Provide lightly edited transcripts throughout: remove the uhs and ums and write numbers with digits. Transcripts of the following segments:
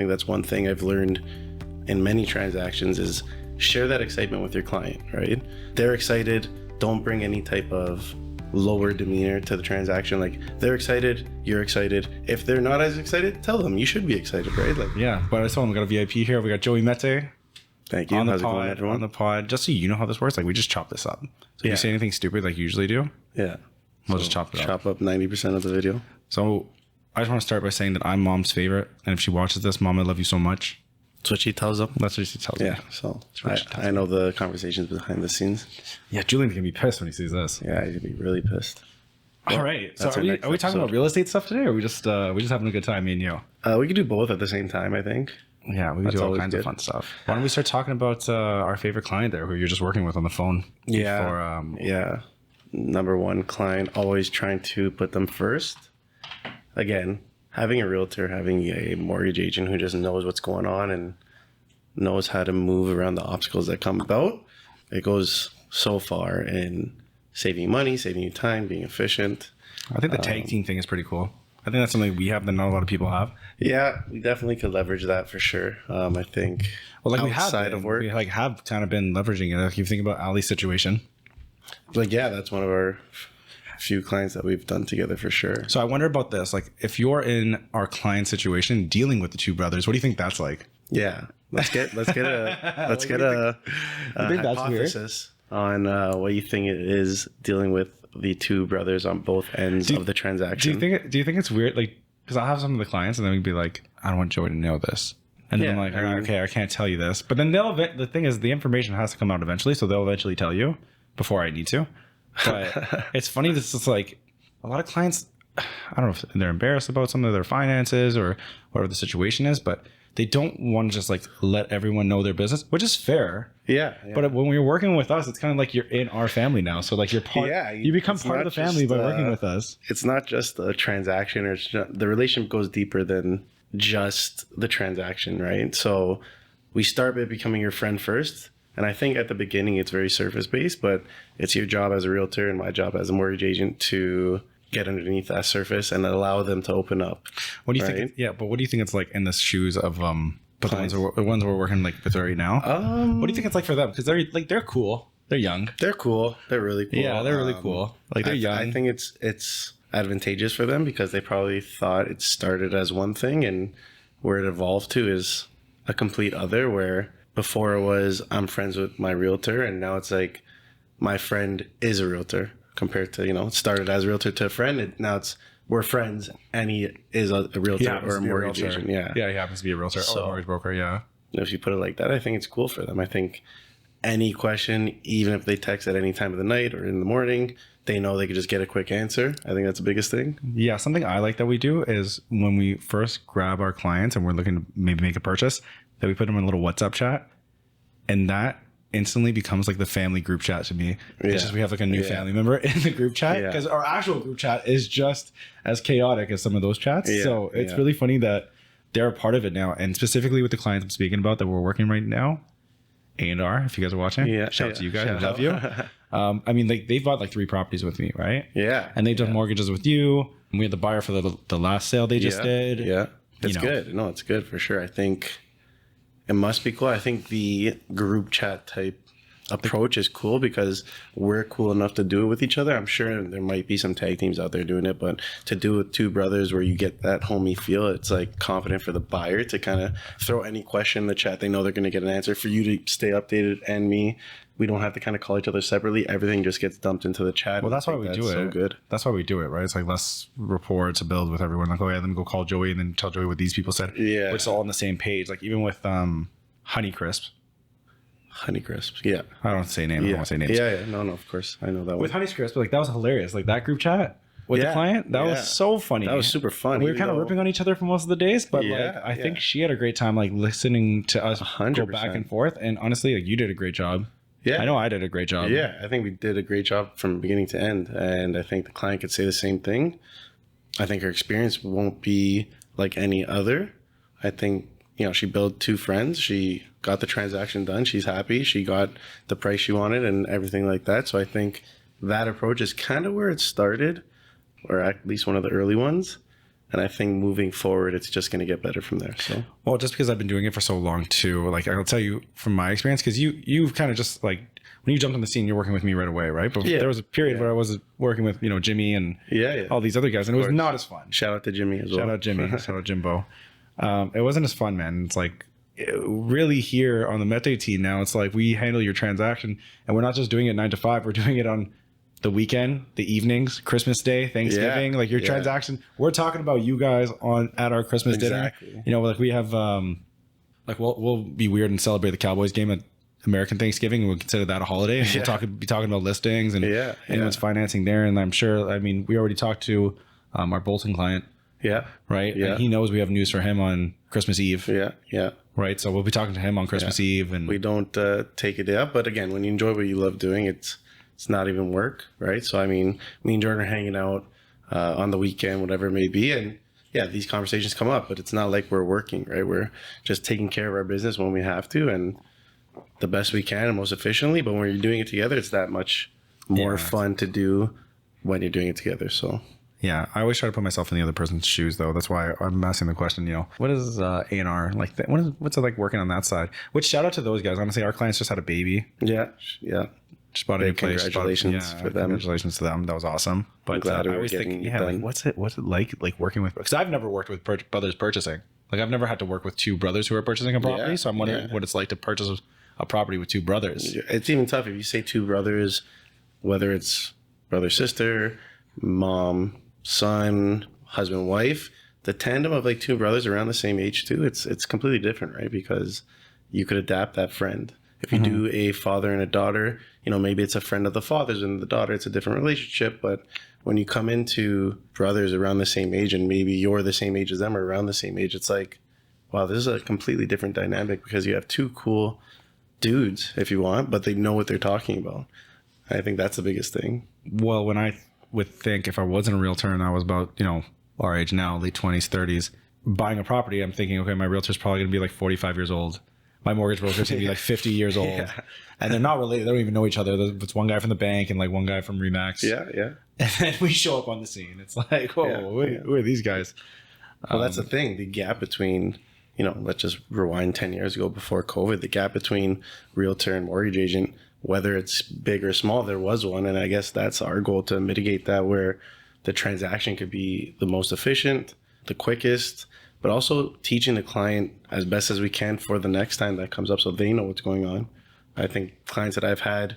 think that's one thing I've learned in many transactions is share that excitement with your client, right? They're excited. Don't bring any type of lower demeanor to the transaction. Like, they're excited, you're excited. If they're not as excited, tell them you should be excited, right? Like, yeah, but I saw we got a VIP here. We got Joey Mete. Thank you. On the How's it going, pod, everyone? on the pod. Just so you know how this works, like we just chop this up. So if you say anything stupid like you usually do, Yeah. we'll just chop it up. Chop up 90% of the video. So I just want to start by saying that I'm Mom's favorite, and if she watches this, Mom, I love you so much. That's what she tells them. That's what she tells me. Yeah. So I know the conversations behind the scenes. Yeah, Julian's gonna be pissed when he sees this. Yeah, he's gonna be really pissed. All right. So That's are our we next talking episode. about real estate stuff today, or are we just having a good time, me and you? We could do both at the same time, I think. Yeah, we can That's do all always kinds of good. fun stuff. Why don't we start talking about our favorite client there, who you're just working with on the phone? Yeah. Yeah. Number one client, always trying to put them first. Again, having a realtor, having a mortgage agent who just knows what's going on and knows how to move around the obstacles that come about, it goes so far in saving money, saving you time, being efficient. I think the tag team thing is pretty cool. I think that's something we have that not a lot of people have. Yeah, we definitely could leverage that for sure. I think Well, like outside of work. we like have kind of been leveraging it. Like if you think about Ali's situation. Like, yeah, that's one of our few clients that we've done together for sure. So I wonder about this. Like if you're in our client situation dealing with the two brothers, what do you think that's like? Yeah, let's get a think that's hypothesis on what you think it is dealing with the two brothers on both ends of the transaction. Do you think it's weird? Like, because I'll have some of the clients and then we'd be like, I don't want Joey to know this. And then Yeah, I'm like, I mean- okay, I can't tell you this. But then the thing is, the information has to come out eventually. So they'll eventually tell you before I need to. But it's funny. This is like a lot of clients, I don't know if they're embarrassed about some of their finances or whatever the situation is, but they don't want to just like let everyone know their business, which is fair. Yeah. But when you're working with us, it's kind of like you're in our family now. So like you're part, Yeah, you become it's part of not the family just, by working with us. It's not just a transaction, or the relationship goes deeper than just the transaction, right? So we start by becoming your friend first. And I think at the beginning, it's very surface based, but it's your job as a realtor and my job as a mortgage agent to get underneath that surface and allow them to open up. What do you right? think? Yeah, but what do you think it's like in the shoes of but the ones we're working like with right now? What do you think it's like for them? Because they're cool, they're young. They're cool. They're really cool. Yeah, they're really cool. Like they're young. I think it's advantageous for them because they probably thought it started as one thing and where it evolved to is a complete other, where before it was I'm friends with my realtor and now it's like my friend is a realtor compared to, it started as a realtor to a friend and now it's we're friends and he is a realtor or a mortgage agent. Yeah. Yeah, he happens to be a realtor or a mortgage broker. Yeah. If you put it like that, I think it's cool for them. I think any question, even if they text at any time of the night or in the morning, they know they could just get a quick answer. I think that's the biggest thing. Yeah, something I like that we do is when we first grab our clients and we're looking to maybe make a purchase, that we put them in a little WhatsApp chat, and that instantly becomes like the family group chat to me. It's just we have like a new family member in the group chat because our actual group chat is just as chaotic as some of those chats. So it's really funny that they're a part of it now, and specifically with the clients I'm speaking about that we're working right now. A&R, if you guys are watching, shout out to you guys. I love you. I mean, like they've bought like 3 properties with me, right? Yeah. And they've done mortgages with you. And we had the buyer for the last sale they just did. Yeah. It's good. No, it's good for sure. I think it must be cool. I think the group chat type approach is cool because we're cool enough to do it with each other. I'm sure there might be some tag teams out there doing it, but to do it with 2 brothers where you get that homey feel, it's like confident for the buyer to kind of throw any question in the chat. They know they're going to get an answer. For you to stay updated and me, we don't have to kind of call each other separately. Everything just gets dumped into the chat. Well, that's why we do it. So good. That's why we do it, right? It's like less rapport to build with everyone. Like, oh yeah, let me go call Joey and then tell Joey what these people said. Yeah. Which is all on the same page. Like even with Honeycrisp. Honeycrisp. Yeah. I don't say names. I don't want to say names. Yeah. No, of course. I know that With one. Honeycrisp, like that was hilarious. Like that group chat with the client, that was so funny. That was super fun. We were kind of ripping on each other for most of the days, but like I Yeah. think she had a great time like listening to us 100%. go back and forth. And honestly, like you did a great job. Yeah. I know I did a great job. Yeah, I think we did a great job from beginning to end. And I think the client could say the same thing. I think her experience won't be like any other. I think, she built 2 friends. She got the transaction done. She's happy. She got the price she wanted and everything like that. So I think that approach is kind of where it started, or at least one of the early ones. And I think moving forward, it's just going to get better from there. So, well, just because I've been doing it for so long too, like I'll tell you from my experience, because you've kind of just like when you jumped on the scene, you're working with me right away, right? But there was a period where I was working with Jimmy and all these other guys, and it was not as fun. Shout out to Jimmy as well. Shout out Jimmy. Shout out Jimbo. It wasn't as fun, man. It's like really here on the Mete team now. It's like we handle your transaction, and we're not just doing it 9 to 5. We're doing it on the weekend, the evenings, Christmas Day, Thanksgiving, like your transaction. We're talking about you guys at our Christmas dinner. Like we have, like we'll be weird and celebrate the Cowboys game at American Thanksgiving, and we'll consider that a holiday. And we'll be talking about listings and anyone's financing there. And I'm sure, we already talked to our Bolton client. Yeah. Right. Yeah. And he knows we have news for him on Christmas Eve. Yeah. Yeah. Right. So we'll be talking to him on Christmas Eve, and we don't take a day up. But again, when you enjoy what you love doing, it's not even work, right? So, I mean, me and Jordan are hanging out on the weekend, whatever it may be. And these conversations come up, but it's not like we're working, right? We're just taking care of our business when we have to and the best we can and most efficiently. But when you're doing it together, it's that much more fun to do when you're doing it together. So, yeah, I always try to put myself in the other person's shoes, though. That's why I'm asking the question, what is A&R like? What's it like working on that side? Which shout out to those guys. Honestly, our clients just had a baby. Yeah. Yeah. Just bought a new place. Congratulations for them. Congratulations to them. That was awesome. But I'm glad I always think, like, what's it like working with? Because I've never worked with brothers purchasing. Like, I've never had to work with two brothers who are purchasing a property. So I'm wondering what it's like to purchase a property with two brothers. It's even tough if you say two brothers, whether it's brother, sister, mom, son, husband, wife. The tandem of like two brothers around the same age too. It's completely different, right? Because you could adapt that friend. If you do a father and a daughter, maybe it's a friend of the father's and the daughter, it's a different relationship. But when you come into brothers around the same age and maybe you're the same age as them or around the same age, it's like, wow, this is a completely different dynamic because you have two cool dudes, if you want, but they know what they're talking about. I think that's the biggest thing. Well, when I would think if I wasn't a realtor and I was about, our age now, late 20s, 30s, buying a property, I'm thinking, okay, my realtor's probably going to be like 45 years old. My mortgage broker's going to be like 50 years old. And they're not related. They don't even know each other. It's one guy from the bank and like one guy from Remax. Yeah, yeah. And then we show up on the scene. It's like, whoa, who are these guys? Well, that's the thing. The gap between, let's just rewind 10 years ago before COVID, the gap between realtor and mortgage agent, whether it's big or small, there was one. And I guess that's our goal, to mitigate that, where the transaction could be the most efficient, the quickest, but also teaching the client as best as we can for the next time that comes up so they know what's going on. I think clients that I've had,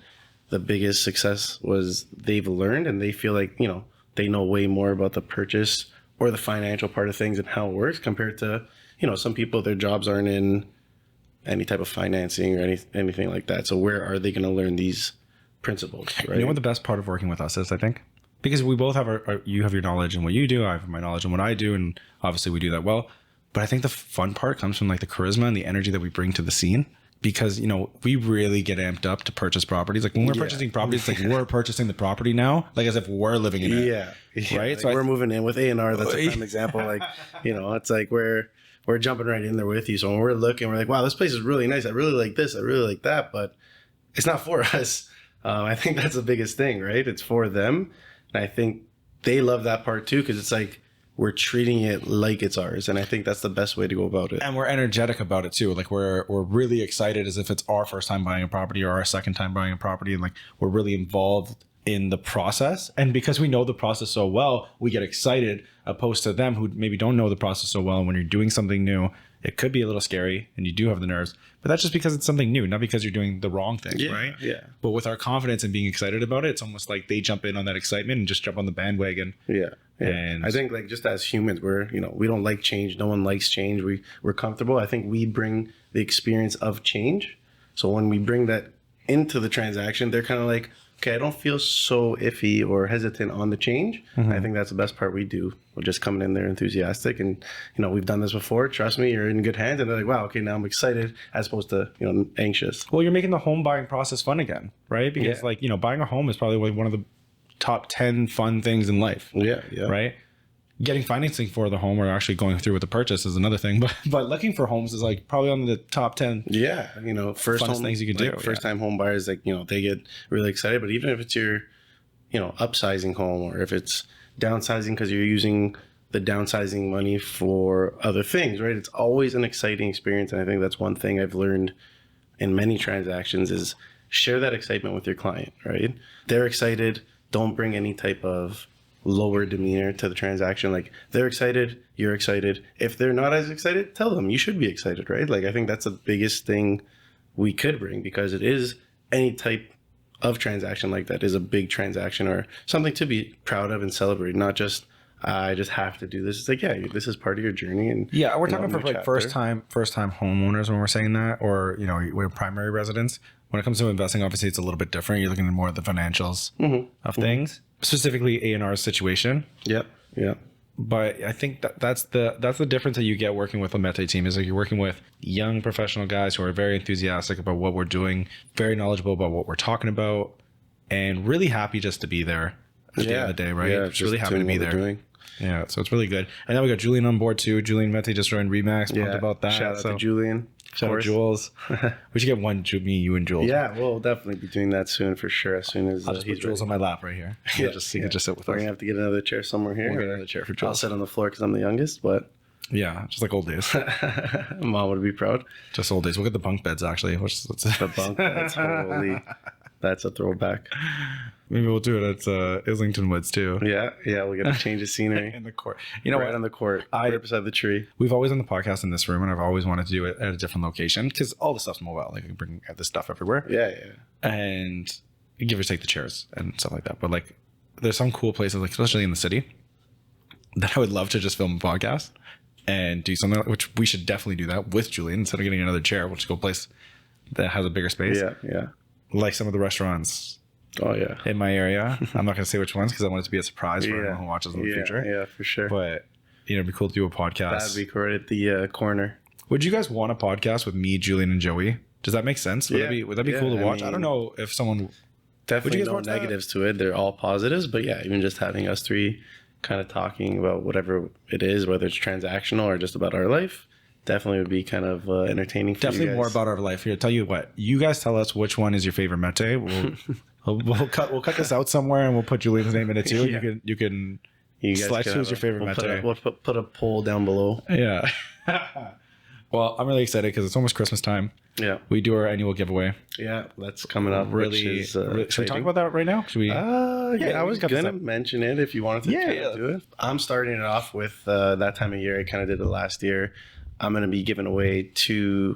the biggest success was they've learned and they feel like, they know way more about the purchase or the financial part of things and how it works compared to, some people, their jobs aren't in any type of financing or anything like that. So where are they going to learn these principles, right? You know what the best part of working with us is, I think? Because we both have you have your knowledge in what you do, I have my knowledge in what I do, and obviously we do that well. But I think the fun part comes from like the charisma and the energy that we bring to the scene. Because, we really get amped up to purchase properties. Like when we're purchasing properties, it's like we're purchasing the property now, like as if we're living in it. Yeah. Right? Like so we're moving in with A&R. That's a prime example. Like, it's like we're jumping right in there with you. So when we're looking, we're like, wow, this place is really nice. I really like this. I really like that. But it's not for us. I think that's the biggest thing, right? It's for them. And I think they love that part too, because it's like we're treating it like it's ours. And I think that's the best way to go about it. And we're energetic about it too. Like we're really excited as if it's our first time buying a property or our second time buying a property. And like we're really involved in the process. And because we know the process so well, we get excited, opposed to them who maybe don't know the process so well. And when you're doing something new, it could be a little scary and you do have the nerves, but that's just because it's something new, not because you're doing the wrong thing, right? Yeah. But with our confidence and being excited about it, it's almost like they jump in on that excitement and just jump on the bandwagon. Yeah. And I think like just as humans, we're, we don't like change. No one likes change. We're comfortable. I think we bring the experience of change. So when we bring that into the transaction, they're kind of like, okay, I don't feel so iffy or hesitant on the change. I think that's the best part we do. We're just coming in there enthusiastic and, we've done this before. Trust me, you're in good hands. And they're like, wow, okay, now I'm excited as opposed to, anxious. Well, you're making the home buying process fun again, right? Because buying a home is probably one of the top 10 fun things in life. Yeah. Right? Getting financing for the home or actually going through with the purchase is another thing, but looking for homes is like probably on the top 10. Yeah. First home, things you can do. First time home buyers, like, they get really excited, but even if it's your, upsizing home or if it's downsizing because you're using the downsizing money for other things, right? It's always an exciting experience. And I think that's one thing I've learned in many transactions is share that excitement with your client, right? They're excited. Don't bring any type of lower demeanor to the transaction. Like, they're excited, you're excited. If they're not as excited, tell them you should be excited, right? Like, I think that's the biggest thing we could bring, because it is any type of transaction like that is a big transaction or something to be proud of and celebrate, not just I just have to do this. It's like, yeah, this is part of your journey. And yeah, we're talking for like first time homeowners when we're saying that, or we're primary residents. When it comes to investing, obviously it's a little bit different. You're looking at more of the financials of things, specifically A&R's situation. Yep. Yeah. But I think that's the difference that you get working with a Mete team, is like you're working with young professional guys who are very enthusiastic about what we're doing, very knowledgeable about what we're talking about, and really happy just to be there at the end of the day, right? Yeah, just really happy to be there. Yeah, so it's really good. And then we got Julian on board too. Julian Mete just joined Remax. Pumped about that. Shout out to Julian. Shout out Jules. We should get one, me, you, and Jules. Yeah, we'll definitely be doing that soon for sure. As soon as I'll just put Jules on my lap right here. He can just sit with us. We're gonna have to get another chair somewhere here. We'll get another chair for Jules. I'll sit on the floor because I'm the youngest, but yeah, just like old days. Mom would be proud. Just old days. We'll get the bunk beds actually. The bunk beds. Holy, that's a throwback. Maybe we'll do it at Islington Woods too. Yeah, we'll get a change of scenery in the court. Right on the court, right beside the tree. We've always done the podcast in this room, and I've always wanted to do it at a different location because all the stuff's mobile. Like, I can bring this stuff everywhere. Yeah. And give or take the chairs and stuff like that. But like, there's some cool places, like especially in the city, that I would love to just film a podcast and do something, which we should definitely do that with Julian instead of getting another chair. We'll just go a place that has a bigger space. Yeah. Like some of the restaurants. Oh yeah, in my area. I'm not going to say which ones because I want it to be a surprise for everyone who watches in the future. Yeah, for sure. But it'd be cool to do a podcast. That'd be cool, right at the corner. Would you guys want a podcast with me, Julian, and Joey? Does that make sense? Would that be cool to watch? I don't know if someone definitely no negatives to it. They're all positives, but yeah, even just having us three kind of talking about whatever it is, whether it's transactional or just about our life, definitely would be kind of entertaining. Definitely more about our life. Here, tell you what, you guys tell us which one is your favorite Mete. We'll cut this out somewhere and we'll put Julian's name in it too. Yeah. You can select who's your favorite Mete. We'll put a poll down below. Yeah. Well, I'm really excited because it's almost Christmas time. Yeah. We do our annual giveaway. Yeah, that's coming up. Really, should we talk about that right now? Should we? Yeah, I was going to mention it if you wanted to do it. I'm starting it off with that time of year. I kind of did it last year. I'm going to be giving away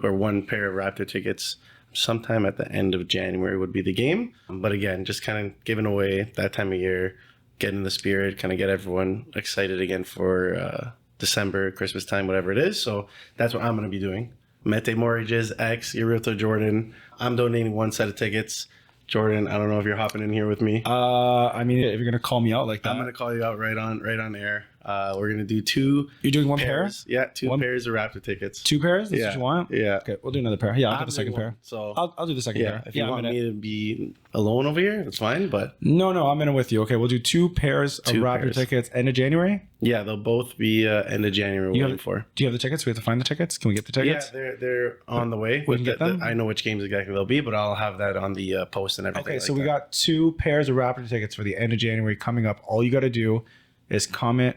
one pair of Raptor tickets sometime at the end of January would be the game. But again, just kind of giving away that time of year, get in the spirit, kind of get everyone excited again for December, Christmas time, whatever it is. So that's what I'm going to be doing. Mete Mortgages, X, your realtor Jordan. I'm donating one set of tickets. Jordan, I don't know if you're hopping in here with me. I mean, if you're going to call me out like that. I'm going to call you out right on air. We're going to do two. You're doing one pair? Yeah, two pairs of Raptor tickets. 2 pairs? That's what you want? Yeah. Okay, we'll do another pair. Yeah, I'll get the second pair. So I'll do the second pair. If you want me to be alone over here, that's fine. But no, I'm in it with you. Okay, we'll do 2 pairs of Raptor tickets end of January. Yeah, they'll both be end of January. Do you have the tickets? We have to find the tickets. Can we get the tickets? Yeah, they're on the way. We can get them. I know which games exactly they'll be, but I'll have that on the post and everything. Okay, so we got 2 pairs of Raptor tickets for the end of January coming up. All you got to do is comment,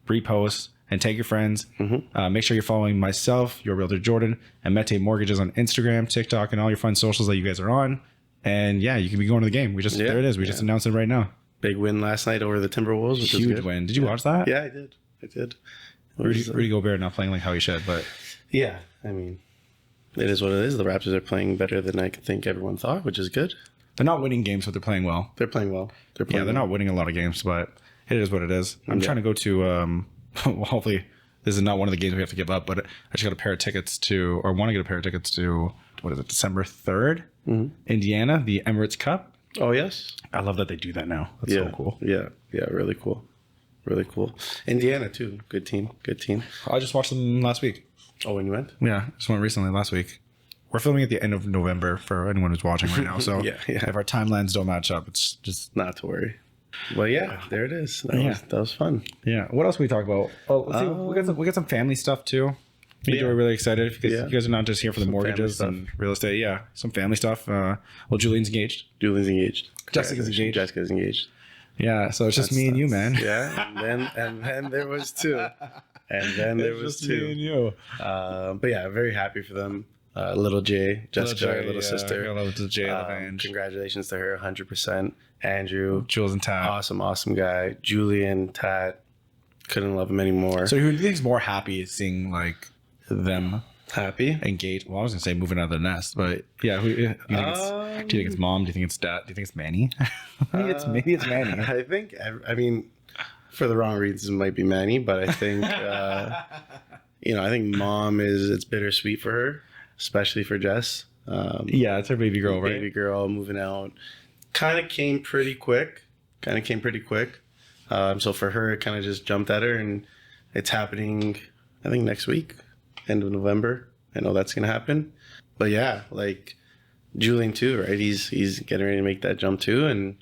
repost, and tag your friends. Mm-hmm. Make sure you're following myself, your realtor Jordan, and Mete Mortgages on Instagram, TikTok, and all your fun socials that you guys are on. And yeah, you can be going to the game. There it is. We just announced it right now. Big win last night over the Timberwolves. Which Huge win. Did you watch that? Yeah, I did. Rudy Gobert not playing like how he should, but yeah, I mean, it is what it is. The Raptors are playing better than I think everyone thought, which is good. They're not winning games, but they're playing well. They're playing well. They're not winning a lot of games, but it is what it is. I'm trying to go to, well, hopefully this is not one of the games we have to give up, but I just got a pair of tickets to, or want to get a pair of tickets to, what is it, December 3rd? Mm-hmm. Indiana, the Emirates Cup. Oh, yes. I love that they do that now. That's so cool. Yeah, really cool. Really cool. Indiana, too. Good team. I just watched them last week. Oh, when you went? Yeah, just went recently last week. We're filming at the end of November for anyone who's watching right now. So if our timelines don't match up, it's just not to worry. Well, yeah, there it is. That was fun. Yeah. What else can we talk about? Oh, we got some family stuff too. We're really excited because you guys are not just here for the mortgages and real estate. Yeah, some family stuff. Well, Julian's engaged. Jessica's engaged. Yeah. Yeah, so it's just me and you, man. Yeah, and then there was two, and then there was Just me and two. you. But yeah, very happy for them. Little Jay, Jessica, Little Jay, little sister. I love the Jay Levange. Congratulations to her, 100%. Andrew, Jules and Tat. awesome guy. Julian, Tat, couldn't love him anymore. So who do you think is more happy seeing like them Happy? engaged? Well, I was gonna say moving out of the nest, but yeah, do you think it's mom? Do you think it's dad? Do you think it's Manny? maybe it's Manny. I think, I mean, for the wrong reasons, it might be Manny, but I think, I think mom it's bittersweet for her, especially for Jess. Yeah, it's her baby girl, right? Baby girl moving out. Kind of came pretty quick. So for her, it kind of just jumped at her, and it's happening, I think, next week, end of November. I know that's going to happen. But yeah, like Julian too, right? He's getting ready to make that jump too, and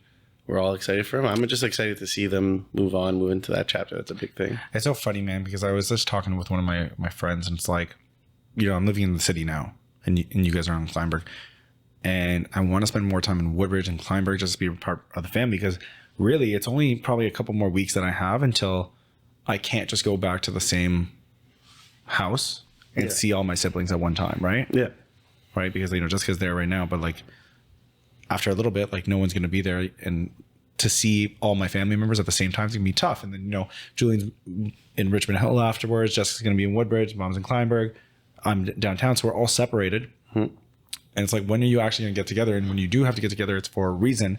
we're all excited for him. I'm just excited to see them move into that chapter. That's a big thing. It's so funny, man, because I was just talking with one of my friends, and it's like, I'm living in the city now, and you guys are on Kleinberg, and I want to spend more time in Woodbridge and Kleinberg just to be a part of the family, because really it's only probably a couple more weeks that I have until I can't just go back to the same house and see all my siblings at one time, right? Yeah. Right, because Jessica's there right now, but like after a little bit, like no one's going to be there, and to see all my family members at the same time is going to be tough. And then Julian's in Richmond Hill afterwards, Jessica's going to be in Woodbridge, mom's in Kleinberg, I'm downtown, so we're all separated. And it's like, when are you actually going to get together? And when you do have to get together, it's for a reason.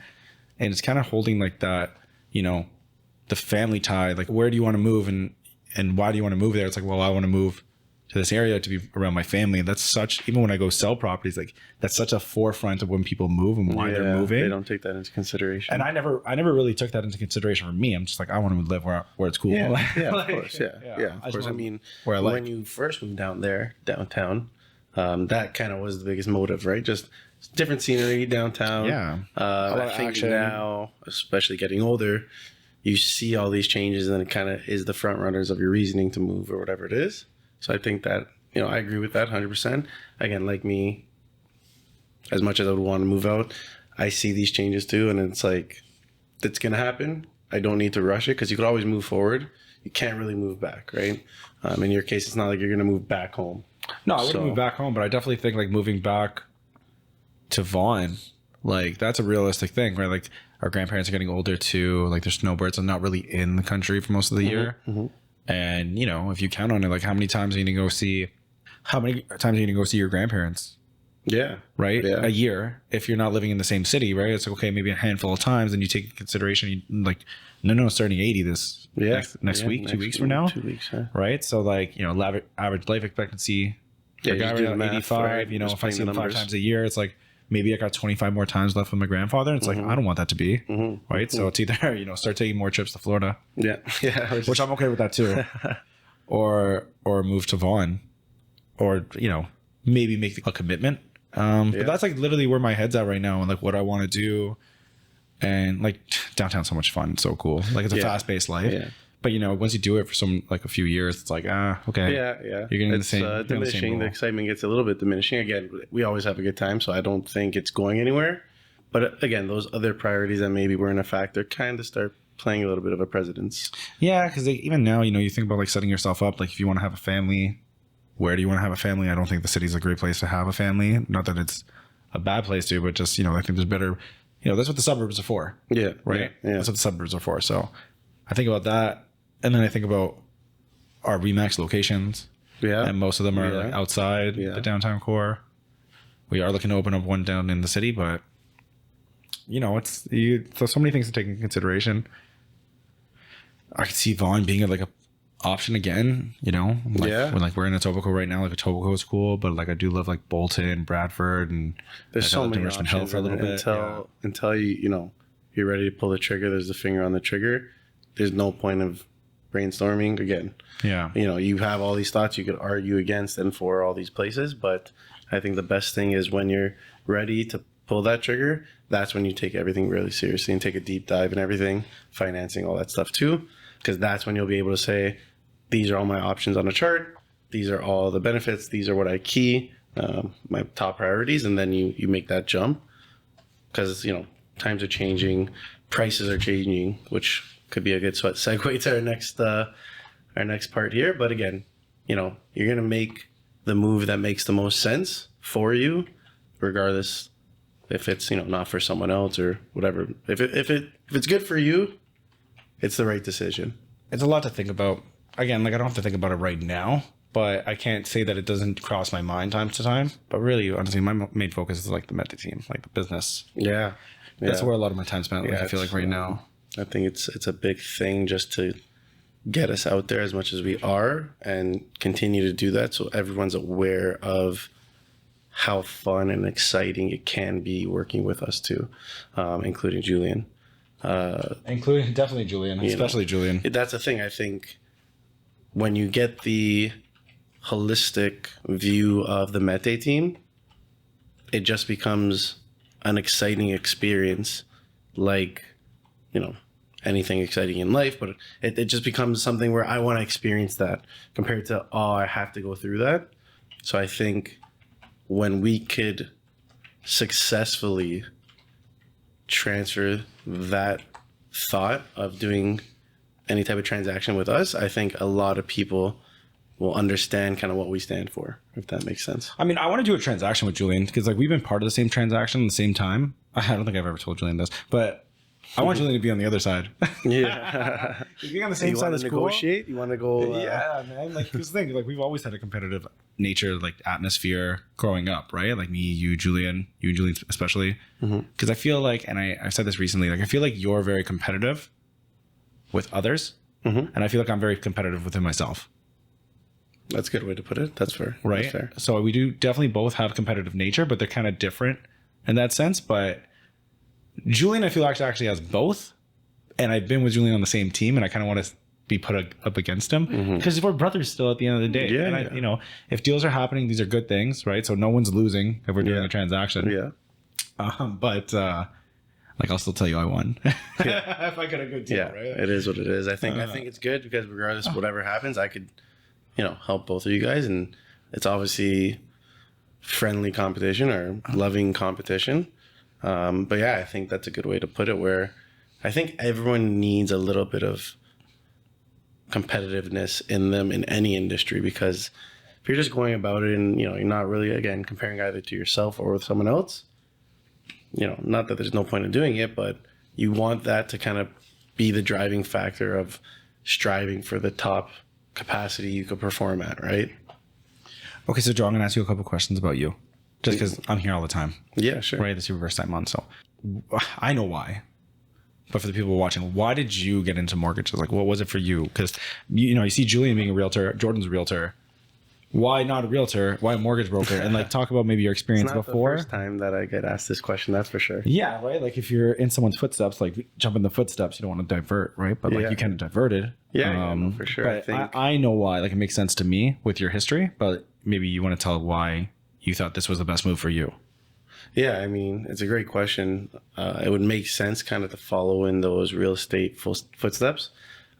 And it's kind of holding like that, the family tie, like where do you want to move, and why do you want to move there? It's like, well, I want to move to this area to be around my family. And that's such, even when I go sell properties, like that's such a forefront of when people move and why they're moving. They don't take that into consideration. And I never really took that into consideration for me. I'm just like, I want to live where it's cool. Yeah, Like, of course. Yeah, of course. I mean, where I like. When you first moved down there, downtown, that kind of was the biggest motive, right? Just different scenery downtown. Yeah. I think action. now, especially getting older, you see all these changes, and it kind of is the front runners of your reasoning to move or whatever it is. So I think that, I agree with that 100%. Again, like me, as much as I would want to move out, I see these changes too, and it's like, it's going to happen. I don't need to rush it, because you could always move forward. You can't really move back, right? In your case, it's not like you're going to move back home. No, I wouldn't move back home, but I definitely think like moving back to Vaughan, like that's a realistic thing, right? Like our grandparents are getting older too. Like their snowbirds are not really in the country for most of the year. And if you count on it, like how many times are you going to go see your grandparents? Yeah. Right. Yeah. A year, if you're not living in the same city, right? It's like, okay, maybe a handful of times, and you take into consideration, like, no, starting 80 this next week, 2 weeks from now. 2 weeks, yeah. Right. So like, average life expectancy, Yeah, a guy right now, 85, right? if I see him 5 times a year, it's like, maybe I got 25 more times left with my grandfather. It's like, I don't want that to be, right? So it's either, start taking more trips to Florida. Yeah. Yeah. Which I'm okay with that too. or move to Vaughan, or, maybe make a commitment. But that's like literally where my head's at right now, and like what I want to do. And like downtown's so much fun. It's so cool. Like it's a fast paced life. Yeah. But once you do it for a few years, it's like, okay. Yeah. You're getting the same. Diminishing. The excitement gets a little bit diminishing. Again, we always have a good time, so I don't think it's going anywhere. But again, those other priorities that maybe weren't a factor kind of start playing a little bit of a precedence. Yeah, because even now, you think about like setting yourself up. Like if you want to have a family, where do you want to have a family? I don't think the city's a great place to have a family. Not that it's a bad place to, but just, I think there's better, that's what the suburbs are for. Yeah. Right? Yeah. That's what the suburbs are for. So I think about that. And then I think about our Remax locations. Yeah. And most of them are like outside the downtown core. We are looking to open up one down in the city, but there's so many things to take into consideration. I could see Vaughan being like a option again, when like we're in Etobicoke right now, like Etobicoke is cool, but like I do love like Bolton, Bradford, and there's so many Richmond Hill for a little bit until you're ready to pull the trigger. There's the finger on the trigger. There's no point of brainstorming again. Yeah. You have all these thoughts you could argue against and for all these places, but I think the best thing is when you're ready to pull that trigger, that's when you take everything really seriously and take a deep dive and everything, financing, all that stuff too, because that's when you'll be able to say, these are all my options on a chart. These are all the benefits. These are what I key, my top priorities. And then you make that jump, because, times are changing, prices are changing, which could be a good segue to our next part here. But again, you know, you're gonna make the move that makes the most sense for you, regardless if it's, you know, not for someone else or whatever. If it's good for you, it's the right decision. It's a lot to think about. Again, like I don't have to think about it right now, but I can't say that it doesn't cross my mind time to time. But really, honestly, my main focus is like the Meta team, like the business. Yeah. That's where a lot of my time spent. Like, I feel like right now. I think it's a big thing just to get us out there as much as we are and continue to do that so everyone's aware of how fun and exciting it can be working with us too, including Julian. Including definitely Julian, especially Julian. That's the thing. I think when you get the holistic view of the Mete team, it just becomes an exciting experience, like, you know, anything exciting in life, but it just becomes something where I want to experience that compared to, oh, I have to go through that. So I think when we could successfully transfer that thought of doing any type of transaction with us, I think a lot of people will understand kind of what we stand for, if that makes sense. I mean, I want to do a transaction with Julian because like we've been part of the same transaction at the same time. I don't think I've ever told Julian this, but I want Julian to be on the other side. Yeah. Being on the same side is cool. Negotiate? You want to go? Yeah, man. Like, here's the thing. Like, we've always had a competitive nature, like atmosphere growing up, right? Like me, you, Julian especially. Because I feel like, and I said this recently, like I feel like you're very competitive with others, and I feel like I'm very competitive within myself. That's a good way to put it. That's fair. Right. That's fair. So we do definitely both have competitive nature, but they're kind of different in that sense. But Julian, I feel actually has both, and I've been with Julian on the same team, and I kind of want to be put up against him because we're brothers still at the end of the day. Yeah, and you know, if deals are happening, these are good things, right? So no one's losing if we're doing a transaction. Yeah. But like I'll still tell you I won if I get a good deal. Yeah, right? it is what it is. I think it's good because regardless of whatever happens, I could, you know, help both of you guys, and it's obviously friendly competition or loving competition. But yeah, I think that's a good way to put it, where I think everyone needs a little bit of competitiveness in them in any industry, because if you're just going about it and, you know, you're not really, again, comparing either to yourself or with someone else, you know, not that there's no point in doing it, but you want that to kind of be the driving factor of striving for the top capacity you could perform at, right? Okay, so Joe, I'm going to ask you a couple questions about you, just because I'm here all the time. Yeah, sure. Right, this is your first time on, so I know why. But for the people watching, why did you get into mortgages? Like, what was it for you? Because, you know, you see Julian being a realtor, Jordan's a realtor. Why not a realtor? Why a mortgage broker? And like, talk about maybe your experience It's not before. the first time that I get asked this question, that's for sure. Yeah, right. Like, if you're in someone's footsteps, like jump in the footsteps, you don't want to divert, right? But like, you kind of diverted. Yeah, no, for sure. But I know why. Like, it makes sense to me with your history, but maybe you want to tell why you thought this was the best move for you. Yeah, I mean, it's a great question. It would make sense kind of to follow in those real estate footsteps.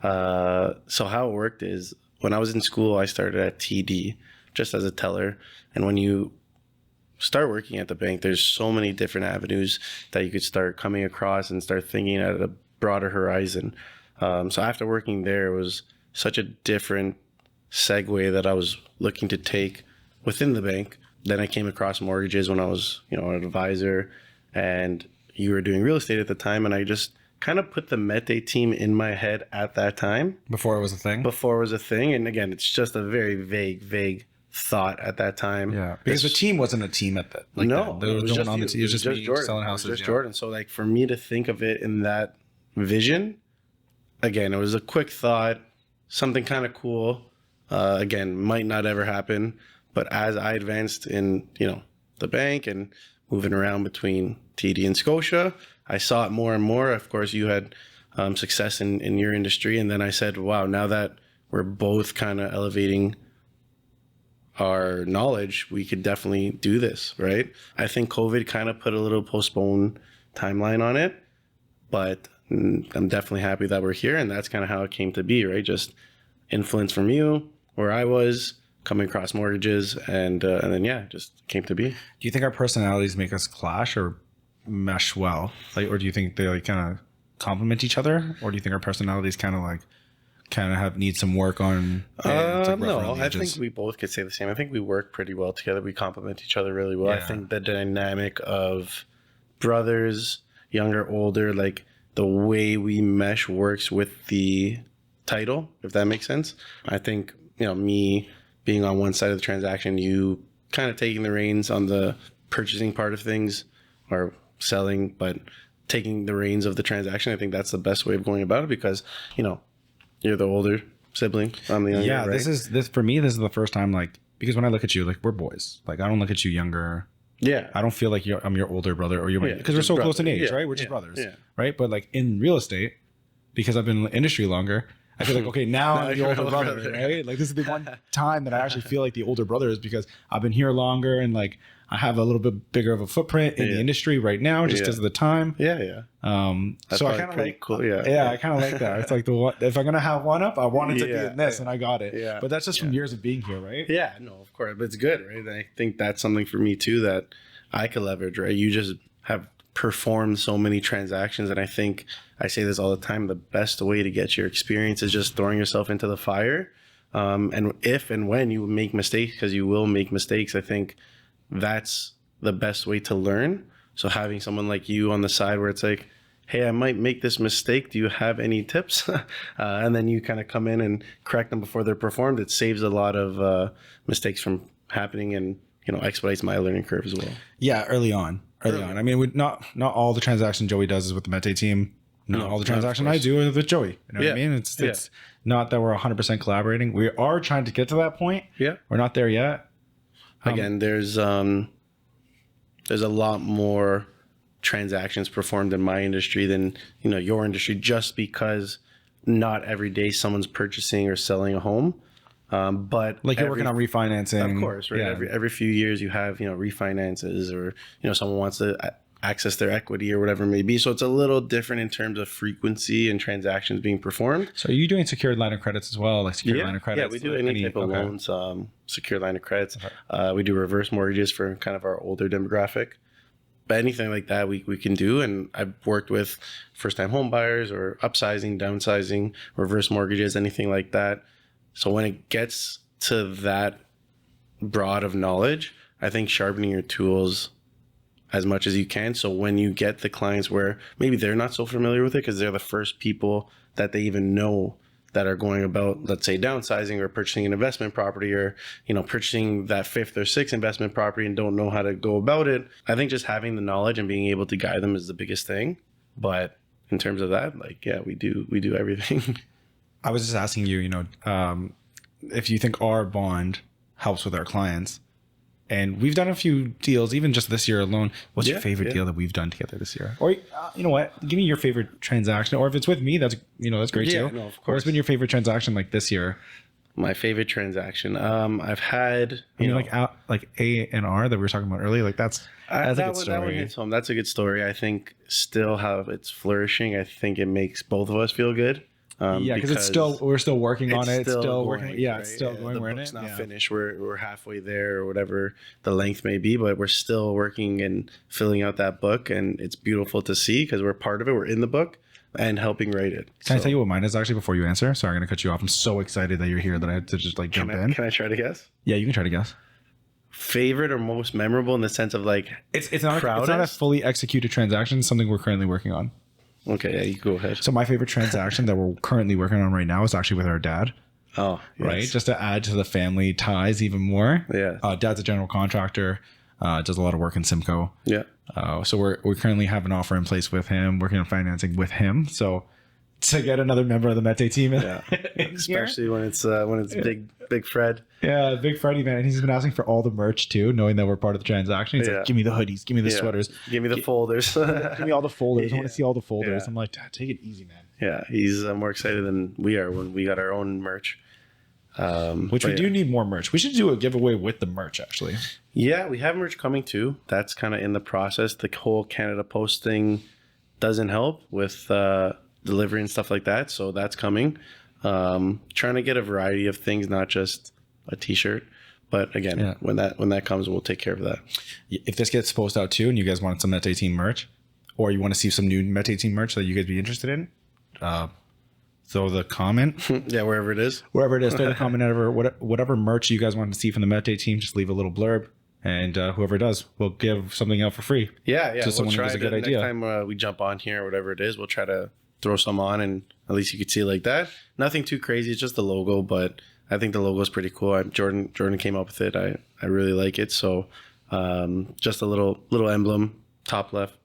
So how it worked is when I was in school, I started at TD just as a teller. And when you start working at the bank, there's so many different avenues that you could start coming across and start thinking at a broader horizon. So after working there, it was such a different segue that I was looking to take within the bank. Then I came across mortgages when I was, you know, an advisor, and you were doing real estate at the time. And I just kind of put the Mete team in my head at that time. Before it was a thing? Before it was a thing. And again, it's just a very vague thought at that time. Yeah. Because the team wasn't a team at that. Like no, that. There was no one on the team. It was just me Jordan. selling houses. It was just Jordan. So like for me to think of it in that vision, again, it was a quick thought, something kind of cool. Again, might not ever happen. But as I advanced in, you know, the bank and moving around between TD and Scotia, I saw it more and more. Of course, you had success in your industry. And then I said, wow, now that we're both kind of elevating our knowledge, we could definitely do this, right? I think COVID kind of put a little postponed timeline on it, but I'm definitely happy that we're here. And that's kind of how it came to be, right? Just influence from you, where I was, coming across mortgages, and then yeah, just came to be. Do you think our personalities make us clash, or mesh well? Like, or do you think they like kind of complement each other, or do you think our personalities kind of have need some work on? No, I think we both could say the same. I think we work pretty well together. We complement each other really well. I think the dynamic of brothers, younger, older, like the way we mesh works with the title, if that makes sense. I think, me being on one side of the transaction, you kind of taking the reins on the purchasing part of things or selling, but taking the reins of the transaction. I think that's the best way of going about it because, you're the older sibling. I'm the younger. Yeah, right? this for me. This is the first time, like, because when I look at you, like, we're boys. Like, I don't look at you younger. Yeah, I don't feel like I'm your older brother or because we're so close in age, right? We're just brothers, right? But like in real estate, because I've been in the industry longer, I feel like, okay, now I'm the older brother, right? Like this is the one time that I actually feel like the older brother is because I've been here longer and like I have a little bit bigger of a footprint in the industry right now just because of the time. Yeah. So I kind of like, cool. I kind of like that. It's like if I'm gonna have one up, I want it to be in this, and I got it. Yeah. But that's just from years of being here, right? Yeah, no, of course, but it's good, right? And I think that's something for me too that I could leverage, right? You just have performed so many transactions, and I think I say this all the time: the best way to get your experience is just throwing yourself into the fire. And if and when you make mistakes, because you will make mistakes, I think that's the best way to learn. So having someone like you on the side where it's like, hey, I might make this mistake. Do you have any tips? And then you kind of come in and correct them before they're performed. It saves a lot of mistakes from happening and, expedites my learning curve as well. Yeah, early on. I mean, not all the transactions Joey does is with the Mete team. Not all the transactions I do is with Joey. You know what I mean? It's not that we're 100% collaborating. We are trying to get to that point. Yeah. We're not there yet. Again, there's a lot more transactions performed in my industry than your industry, just because not every day someone's purchasing or selling a home. But like you're working on refinancing, of course, right? Yeah. Every few years you have refinances, or someone wants to access their equity or whatever it may be. So it's a little different in terms of frequency and transactions being performed. So are you doing secured line of credits as well, like secured line of credits? Yeah, we do any type of loans, secured line of credits. Okay. We do reverse mortgages for kind of our older demographic. But anything like that we can do. And I've worked with first-time home buyers or upsizing, downsizing, reverse mortgages, anything like that. So when it gets to that broad of knowledge, I think sharpening your tools as much as you can. So when you get the clients where maybe they're not so familiar with it because they're the first people that they even know that are going about, let's say, downsizing or purchasing an investment property or, purchasing that fifth or sixth investment property and don't know how to go about it. I think just having the knowledge and being able to guide them is the biggest thing. But in terms of that, we do everything. I was just asking you, if you think our bond helps with our clients. And we've done a few deals, even just this year alone. What's your favorite deal that we've done together this year? Or you know what? Give me your favorite transaction. Or if it's with me, that's great too. No, of course. What's been your favorite transaction like this year? My favorite transaction. I've had like A&R that we were talking about earlier. Like that's a good story. That one hits home. That's a good story. I think still how it's flourishing. I think it makes both of us feel good. Because we're still working on it. It's still working. Yeah, right? It's still going. The we're book's in it. not finished. We're halfway there, or whatever the length may be, but we're still working and filling out that book, and it's beautiful to see because we're part of it. We're in the book and helping write it. Can I tell you what mine is actually before you answer? Sorry, I'm going to cut you off. I'm so excited that you're here that I had to just jump in. Can I try to guess? Yeah, you can try to guess. Favorite or most memorable in the sense of it's not a fully executed transaction. It's something we're currently working on. Okay, yeah, you go ahead. So my favorite transaction that we're currently working on right now is actually with our dad. Oh, yes. Right. Just to add to the family ties even more. Yeah. Dad's a general contractor, does a lot of work in Simcoe. Yeah. So we currently have an offer in place with him, working on financing with him. So to get another member of the Mete team in, especially when it's big Fred. Yeah, big Freddie, man. And he's been asking for all the merch too, knowing that we're part of the transaction. He's like, give me the hoodies, give me the sweaters, give me the folders, give me all the folders. I want to see all the folders. I'm like, Dad, take it easy, man. Yeah, he's more excited than we are when we got our own merch. Which we do need more merch. We should do a giveaway with the merch, actually. Yeah, we have merch coming too. That's kind of in the process. The whole Canada Post thing doesn't help with delivery and stuff like that. So that's coming. Trying to get a variety of things, not just a t-shirt. But again, when that comes, we'll take care of that. If this gets posted out too and you guys want some Mete team merch, or you want to see some new Mete team merch that you guys be interested in, throw the comment. Yeah, wherever it is. Wherever it is, throw the comment over whatever merch you guys want to see from the Mete team. Just leave a little blurb, and whoever does, we'll give something out for free. Yeah. To someone who has a good idea. Next time we jump on here or whatever it is, we'll try to throw some on, and at least you could see it like that. Nothing too crazy. It's just the logo, but I think the logo is pretty cool. Jordan came up with it. I really like it. So just a little emblem, top left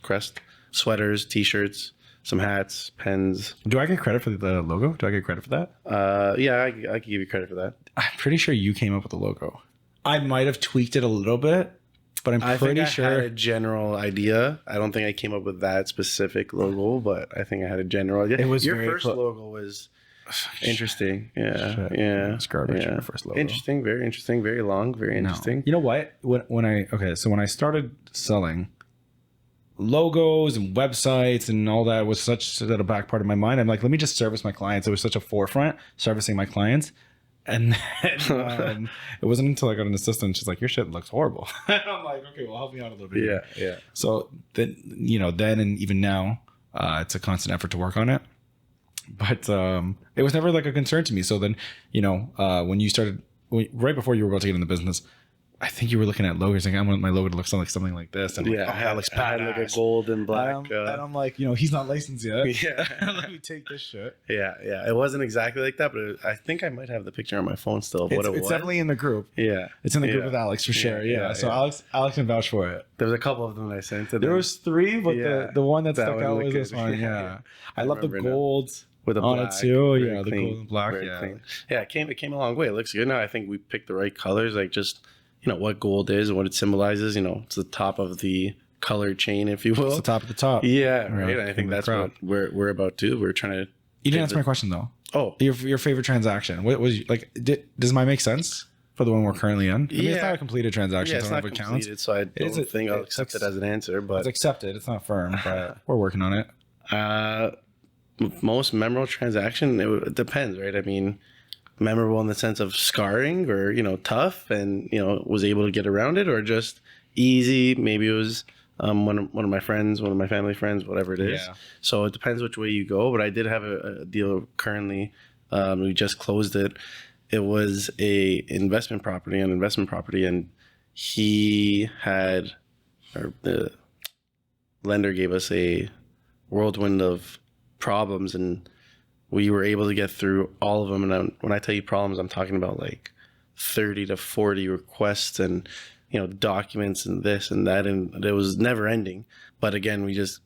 crest, sweaters, t-shirts, some hats, pens. Do I get credit for the logo? Do I get credit for that? Yeah, I can give you credit for that. I'm pretty sure you came up with the logo. I might have tweaked it a little bit, but I'm pretty sure I had a general idea. I don't think I came up with that specific logo, but I think I had a general idea. It was your very first logo was interesting. Yeah, Shit. yeah. It's garbage. Yeah. Your first logo. Interesting, very long, very interesting. You know what? When I started selling, logos and websites and all that was such a back part of my mind. I'm like, let me just service my clients. It was such a forefront servicing my clients. And then it wasn't until I got an assistant. She's like, your shit looks horrible. And I'm like, okay, well, help me out a little bit. Yeah. So then, then and even now, it's a constant effort to work on it. But it was never like a concern to me. So then, when you started, right before you were about to get in the business, I think you were looking at logos. Like, I want my logo to look something like this. And Yeah, that looks I had like a badass. gold and black. And I'm like, he's not licensed yet. Yeah. Let me take this shit. Yeah. It wasn't exactly like that, but I think I might have the picture on my phone still of what it was. It's definitely in the group. Yeah. It's in the group with Alex for sure. Yeah. So Alex can vouch for it. There was a couple of them that I sent to them. There was 3, but the one that stuck out was looked this good. one. Yeah. I love the remember now. gold With a on black, it too. very Yeah, the clean, gold and black. very Yeah. clean. Yeah, it came a long way. It looks good now. I think we picked the right colors, like just what gold is and what it symbolizes. It's the top of the color chain, if you will. It's the top of the top. Yeah, Right. right. And I think that's what we're about too. We're trying to. You didn't answer my question though. Oh, Your favorite transaction? What was like? Does mine make sense for the one we're currently in? I mean, it's Yeah. not a completed transaction. yeah, it's so I not don't know if it completed, so I is don't think I'll accept it as an answer. It's But accepted. It's not firm, but we're working on it. most memorable transaction, it depends, right? I mean, memorable in the sense of scarring or tough and was able to get around it, or just easy. Maybe it was one of my friends, one of my family friends, whatever it is. Yeah. So it depends which way you go, but I did have a deal currently. We just closed it. It was an investment property, and he had, or the lender gave us a whirlwind of problems, and we were able to get through all of them. And when I tell you problems, I'm talking about like 30 to 40 requests and documents and this and that, and it was never ending. But again, we just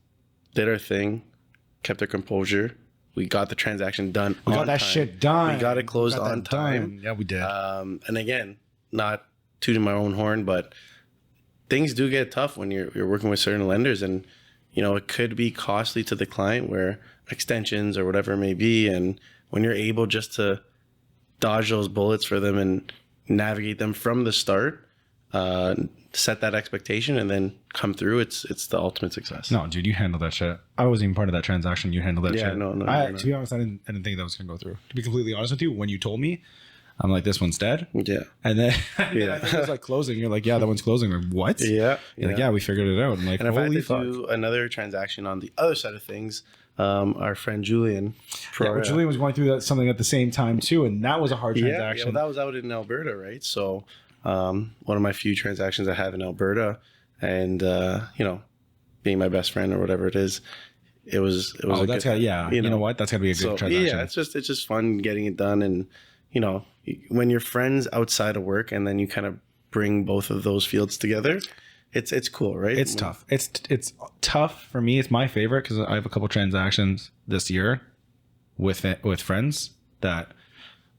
did our thing, kept our composure. We got the transaction done. We got that shit done. We got it closed on time. Yeah, we did. And again, not tooting my own horn, but things do get tough when you're working with certain lenders, and it could be costly to the client, where extensions or whatever it may be. And when you're able just to dodge those bullets for them and navigate them from the start, set that expectation, and then come through, it's the ultimate success. No, dude, you handled that shit. I wasn't even part of that transaction. You handled that Yeah, shit. no, To be honest, I didn't think that was gonna go through. To be completely honest with you, when you told me, I'm like, this one's dead. Yeah. And then, I think it was like closing. You're like, yeah, that one's closing. I'm like, what? Yeah. You're like, yeah, we figured it out. I'm like, And if I had holy to fuck. do another transaction on the other side of things, our friend Julian. Julian was going through something at the same time too, and that was a hard transaction. Yeah, well, that was out in Alberta, right? So one of my few transactions I have in Alberta, and being my best friend or whatever it is, it was. Oh, that's got you know what? That's got to be a good transaction. Yeah, it's just fun getting it done, and when you're friends outside of work, and then you kind of bring both of those fields together, it's cool, right? It's tough. It's tough for me. It's my favorite because I have a couple transactions this year with friends that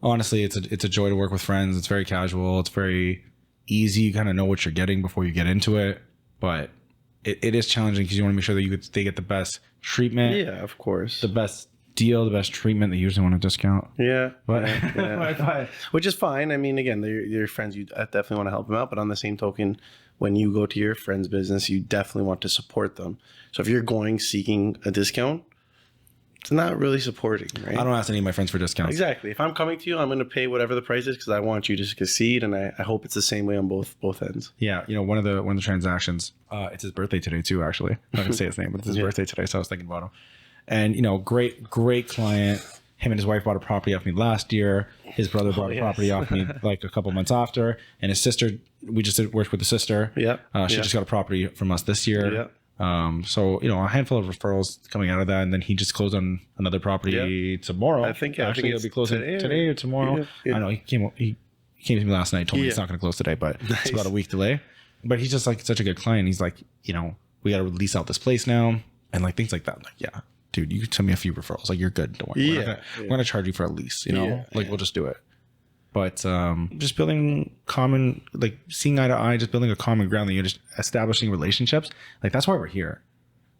honestly, it's a joy to work with friends. It's very casual. It's very easy. You kind of know what you're getting before you get into it, but it is challenging because you want to make sure that they get the best treatment. Yeah, of course. The best deal, the best treatment. They usually want a discount. Yeah, But which is fine. I mean, again, they're your friends. You definitely want to help them out, but on the same token, when you go to your friend's business, you definitely want to support them. So if you're seeking a discount, it's not really supporting, right? I don't ask any of my friends for discounts. Exactly. If I'm coming to you, I'm going to pay whatever the price is because I want you to succeed, and I hope it's the same way on both ends. Yeah, one of the transactions. It's his birthday today too. Actually, I'm not gonna say his name, but it's his birthday today, so I was thinking about him. And great client. Him and his wife bought a property off me last year. His brother bought a property off me like a couple months after, and his sister. We just worked with the sister. Yeah, she just got a property from us this year. Yeah. So a handful of referrals coming out of that, and then he just closed on another property tomorrow. I think he'll be closing today or tomorrow. Yeah. I know he came to me last night, told me he's not going to close today, but it's about a week delay. But he's just like such a good client. He's like, we got to lease out this place now, and like things like that. Like, yeah, dude, you can send me a few referrals. Like, you're good. Don't worry. We're gonna charge you for a lease. We'll just do it. But just building common, like seeing eye to eye, just building a common ground that you're just establishing relationships. Like that's why we're here,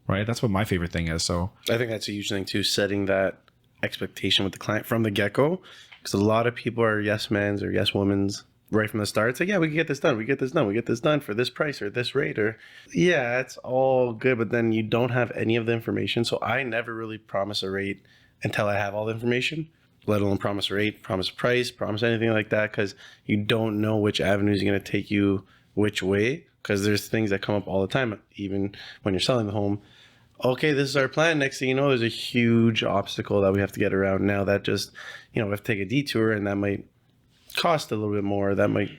right? That's what my favorite thing is. So I think that's a huge thing too, setting that expectation with the client from the get-go. Because a lot of people are yes men's or yes women's right from the start. It's like, yeah, we can get this done. We get this done. We get this done for this price or this rate or yeah, it's all good. But then you don't have any of the information. So I never really promise a rate until I have all the information. Let alone promise a rate, promise a price, promise anything like that, because you don't know which avenue is going to take you which way, because there's things that come up all the time, even when you're selling the home. Okay, this is our plan. Next thing you know, there's a huge obstacle that we have to get around. Now that just, we have to take a detour, and that might cost a little bit more. That might,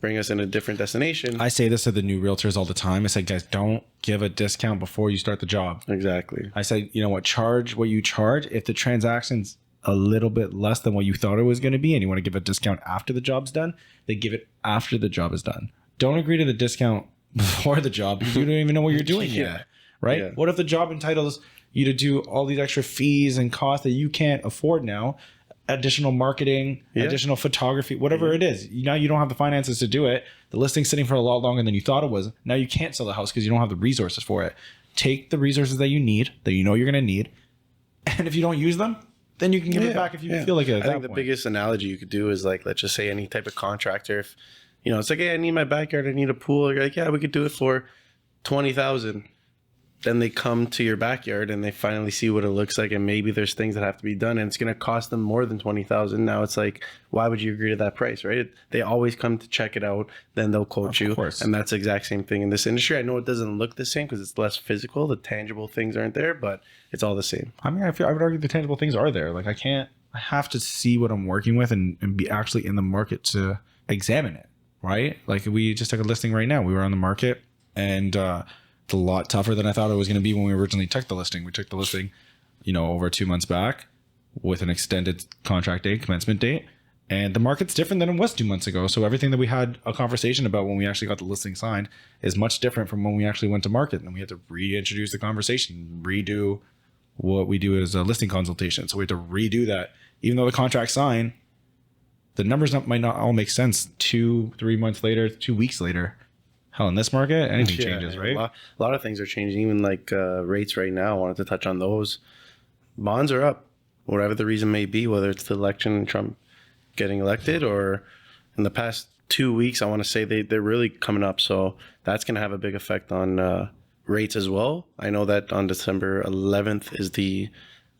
bring us in a different destination. I say this to the new realtors all the time. I say, guys, don't give a discount before you start the job. Exactly. I say, charge what you charge. If the transaction's a little bit less than what you thought it was going to be and you want to give a discount after the job's done, they give it after the job is done. Don't agree to the discount before the job because you don't even know what you're doing yet, right? Yeah. What if the job entitles you to do all these extra fees and costs that you can't afford now, additional marketing, additional photography, whatever it is. Now you don't have the finances to do it. The listing's sitting for a lot longer than you thought it was. Now you can't sell the house because you don't have the resources for it. Take the resources that you need, that you're going to need, and if you don't use them, then you can give it back if you feel like it. I think the biggest analogy you could do is like, let's just say any type of contractor. If it's like, hey, I need my backyard, I need a pool. You're like, yeah, we could do it for $20,000. Then they come to your backyard and they finally see what it looks like, and maybe there's things that have to be done, and it's going to cost them more than $20,000. Now it's like, why would you agree to that price, right? They always come to check it out, then they'll quote you, and that's the exact same thing in this industry. I know it doesn't look the same because it's less physical. The tangible things aren't there, but it's all the same. I mean, I would argue the tangible things are there. Like I have to see what I'm working with and be actually in the market to examine it, right? Like we just took a listing right now. We were on the market, and it's a lot tougher than I thought it was going to be when we originally took the listing. We took the listing, over 2 months back with an extended contract date, commencement date. And the market's different than it was 2 months ago. So everything that we had a conversation about when we actually got the listing signed is much different from when we actually went to market. And we had to reintroduce the conversation, redo what we do as a listing consultation. So we had to redo that. Even though the contract's signed, the numbers might not all make sense 2-3 months later, 2 weeks later. Hell, in this market, anything changes, right? A lot of things are changing, even like rates right now. I wanted to touch on those. Bonds are up, whatever the reason may be, whether it's the election and Trump getting elected, or in the past 2 weeks, I want to say they're really coming up. So that's going to have a big effect on rates as well. I know that on December 11th is the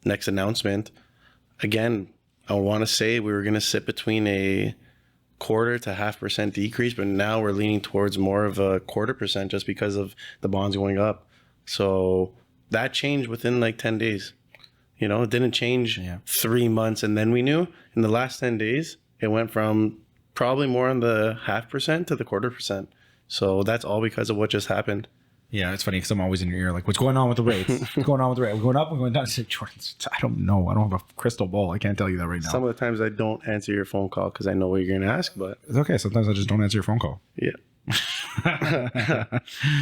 next announcement. Again, I want to say we were going to sit between a 1/4 to 0.5% decrease, but now we're leaning towards more of a 1/4% just because of the bonds going up. So that changed within like 10 days. It didn't change 3 months and then we knew. In the last 10 days, it went from probably more on the 0.5% to the 1/4%. So that's all because of what just happened. Yeah, it's funny because I'm always in your ear like, what's going on with the rates? What's going on with the rate? We're going up, we're going down. I said, Jordan, I don't know. I don't have a crystal ball. I can't tell you that right now. Some of the times I don't answer your phone call because I know what you're going to ask, but it's okay. Sometimes I just don't answer your phone call. Yeah.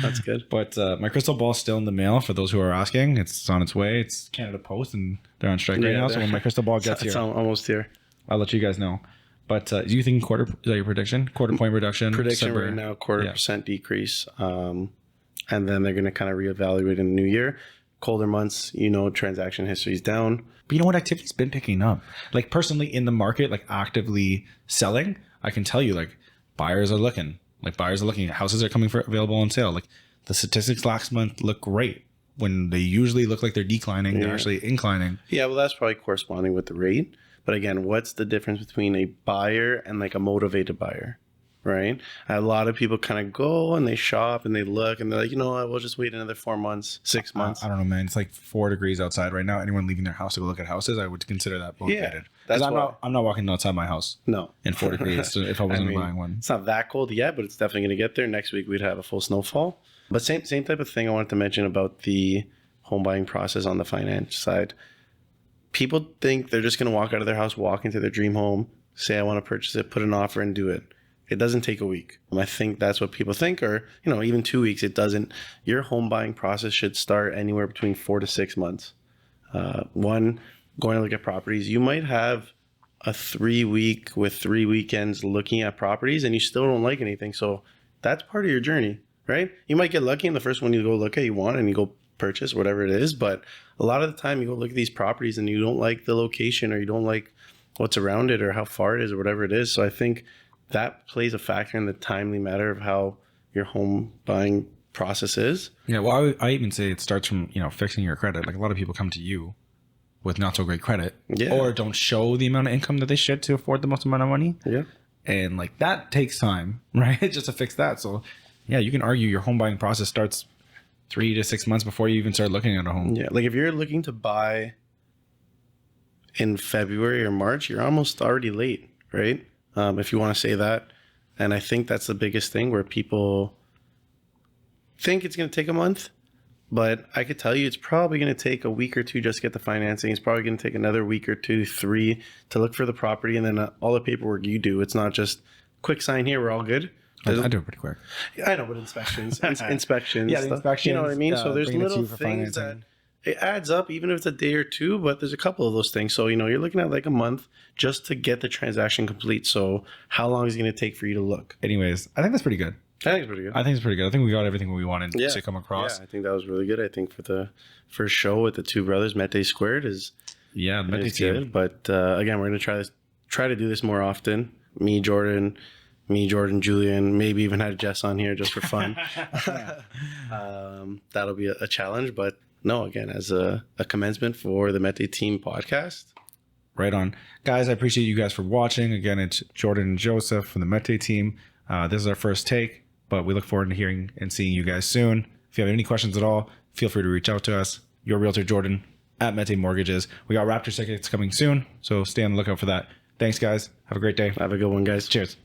That's good. But my crystal ball is still in the mail for those who are asking. It's on its way. It's Canada Post and they're on strike right now. So when my crystal ball gets it's almost here. I'll let you guys know. But do you think is that your prediction? 1/4 point reduction? Prediction right now, 1/4% decrease. And then they're going to kind of reevaluate in the new year. Colder months, transaction history is down. But you know what? Activity's been picking up. Like personally in the market, like actively selling, I can tell you like buyers are looking. Houses are coming available on sale. Like the statistics last month look great. when they usually look like they're declining, they're actually inclining. Yeah, well, that's probably corresponding with the rate. But again, what's the difference between a buyer and like a motivated buyer, right? A lot of people kind of go and they shop and they look and they're like, you know what, we'll just wait another 4 months, 6 months. I don't know, man. It's like 4 degrees outside right now. Anyone leaving their house to go look at houses, I would consider that motivated. That's I'm not walking outside my house. No. In 4 degrees if I wasn't buying one. It's not that cold yet, but it's definitely going to get there. Next week we'd have a full snowfall. But same type of thing I wanted to mention about the home buying process on the finance side. People think they're just going to walk out of their house, walk into their dream home, say, I want to purchase it, put an offer and do it. It doesn't take a week. I think that's what people think, or, even 2 weeks. It doesn't. Your home buying process should start anywhere between 4 to 6 months. One, going to look at properties. You might have a 3 week with 3 weekends looking at properties and you still don't like anything. So that's part of your journey, right? You might get lucky in the first one you go look at, you want, and you go purchase whatever it is. But a lot of the time you go look at these properties and you don't like the location, or you don't like what's around it, or how far it is, or whatever it is. So I think that plays a factor in the timely matter of how your home buying process is. Yeah, well, I even say it starts from, fixing your credit. Like, a lot of people come to you with not so great credit, or don't show the amount of income that they should to afford the most amount of money. Yeah. And like, that takes time, right? Just to fix that. So yeah, you can argue your home buying process starts 3 to 6 months before you even start looking at a home. Yeah. Like, if you're looking to buy in February or March, you're almost already late, right? If you want to say that. And I think that's the biggest thing, where people think it's going to take a month, but I could tell you it's probably going to take a week or two just to get the financing. It's probably going to take another week or 2, 3 to look for the property. And then all the paperwork you do, it's not just quick sign here, we're all good. I do it pretty quick. I know, but inspections. Inspections. Yeah, the inspections. You know what I mean? So there's little things financing. that it adds up, even if it's a day or two, but there's a couple of those things. So, you're looking at like a month just to get the transaction complete. So how long is it going to take for you to look? Anyways, I think that's pretty good. I think it's pretty good. I think we got everything we wanted to come across. Yeah, I think that was really good. I think for the first show with the two brothers, Mete Squared is Mete team. Good. But again, we're going to try to do this more often. Me, Jordan, Julian, maybe even had Jess on here just for fun. That'll be a challenge. But no, again, as a commencement for the Mete Team podcast. Right on. Guys, I appreciate you guys for watching. Again, it's Jordan and Joseph from the Mete Team. This is our first take, but we look forward to hearing and seeing you guys soon. If you have any questions at all, feel free to reach out to us. Your realtor, Jordan, at Mete Mortgages. We got Raptors tickets coming soon, so stay on the lookout for that. Thanks, guys. Have a great day. Have a good one, guys. Cheers.